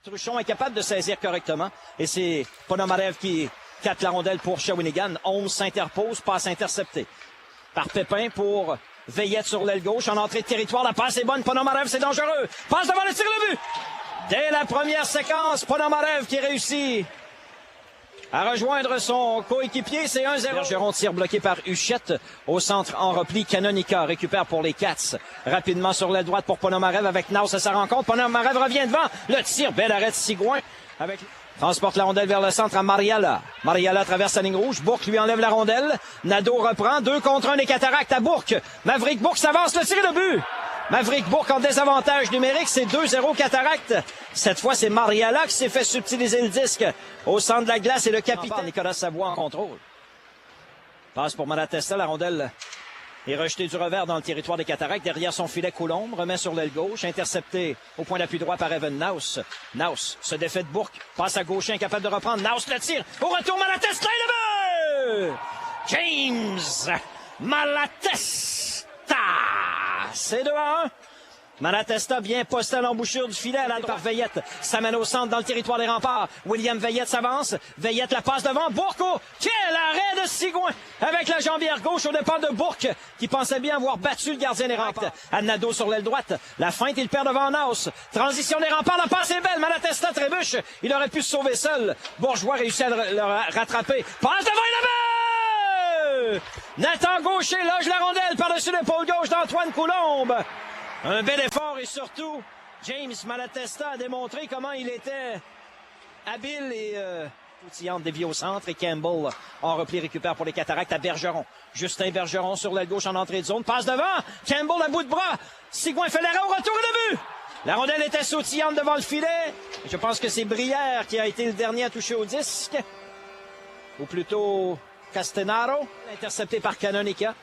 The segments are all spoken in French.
Truchon est capable de saisir correctement. Et c'est Ponomarev qui capte la rondelle pour Shawinigan. 11 s'interpose, passe interceptée par Pépin pour Veillette sur l'aile gauche. En entrée de territoire, la passe est bonne. Ponomarev, c'est dangereux. Passe devant le tir, le but! Dès la première séquence, Ponomarev qui réussit à rejoindre son coéquipier. C'est 1-0. Bergeron, tir bloqué par Huchette. Au centre, en repli, Canonica récupère pour les Cats. Rapidement sur l'aile droite pour Ponomarev avec Naus à sa rencontre. Ponomarev revient devant. Le tir, bel arrêt de Sigouin. Transporte la rondelle vers le centre à Mariala. Mariala traverse la ligne rouge. Bourque lui enlève la rondelle. Nadeau reprend. 2 contre 1 des Cataractes à Bourque. Maverick Bourque s'avance. Le tir et le but. Maverick Bourque en désavantage numérique, c'est 2-0 Cataracte. Cette fois, c'est Mariala qui s'est fait subtiliser le disque au centre de la glace et le capitaine Nicolas Savoie en contrôle. Passe pour Malatesta, la rondelle est rejetée du revers dans le territoire des Cataractes. Derrière son filet, Coulombe remet sur l'aile gauche, intercepté au point d'appui droit par Evan Naus. Naus se défait de Bourque, passe à gauche, incapable de reprendre. Naus le tire, au retour Malatesta et le but! James Malatesta! C'est 2-1. Malatesta bien posté à l'embouchure du filet à la droite par Veillette. Ça mène au centre dans le territoire des remparts. William Veillette s'avance. Veillette la passe devant. Bourque. Quel arrêt de Sigouin avec la jambière gauche au départ de Bourque qui pensait bien avoir battu le gardien des remparts. À Nadeau sur l'aile droite. La feinte, il perd devant Naus. Transition des remparts. La passe est belle. Malatesta trébuche. Il aurait pu se sauver seul. Bourgeois réussit à le rattraper. Passe devant et le but! Nathan Gaucher loge la rondelle par-dessus l'épaule gauche d'Antoine Coulombe. Un bel effort et surtout, James Malatesta a démontré comment il était habile et outillante dévié au centre. Et Campbell en repli récupère pour les Cataractes à Bergeron. Justin Bergeron sur l'aile gauche en entrée de zone. Passe devant. Campbell à bout de bras. Sigouin fait l'arrêt au retour et le but. La rondelle était sautillante devant le filet. Je pense que c'est Brière qui a été le dernier à toucher au disque. Ou plutôt Castenaro, intercepté par Canonica.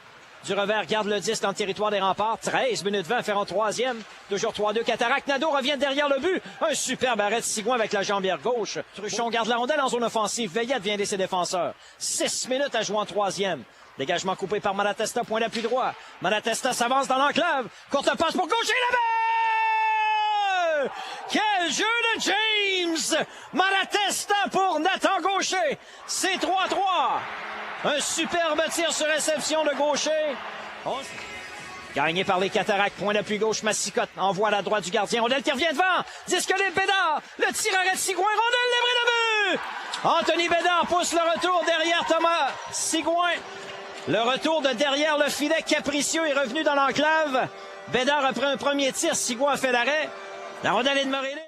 Du revers, garde le disque dans le territoire des remparts. 13 minutes 20 à faire en troisième. Toujours 3-2 Cataracte. Nadeau revient derrière le but. Un superbe arrêt de Sigouin avec la jambière gauche. Truchon garde la rondelle en zone offensive. Veillette vient aider ses défenseurs. 6 minutes à jouer en troisième. Dégagement coupé par Malatesta, point d'appui droit. Malatesta s'avance dans l'enclave. Courte passe pour Gaucher, la balle! Quel jeu de James! Malatesta pour Nathan Gaucher. C'est 3-3. Un superbe tir sur réception de Gaucher. Gagné par les Cataractes. Point d'appui gauche, Massicotte envoie à la droite du gardien. Rondelle qui revient devant. Disque libre, Bédard. Le tir arrête Sigouin. Rondelle, livré de but. Anthony Bédard pousse le retour derrière Thomas Sigouin. Le retour de derrière le filet capricieux est revenu dans l'enclave. Bédard après un premier tir. Sigouin a fait l'arrêt. La rondelle est demeurée là.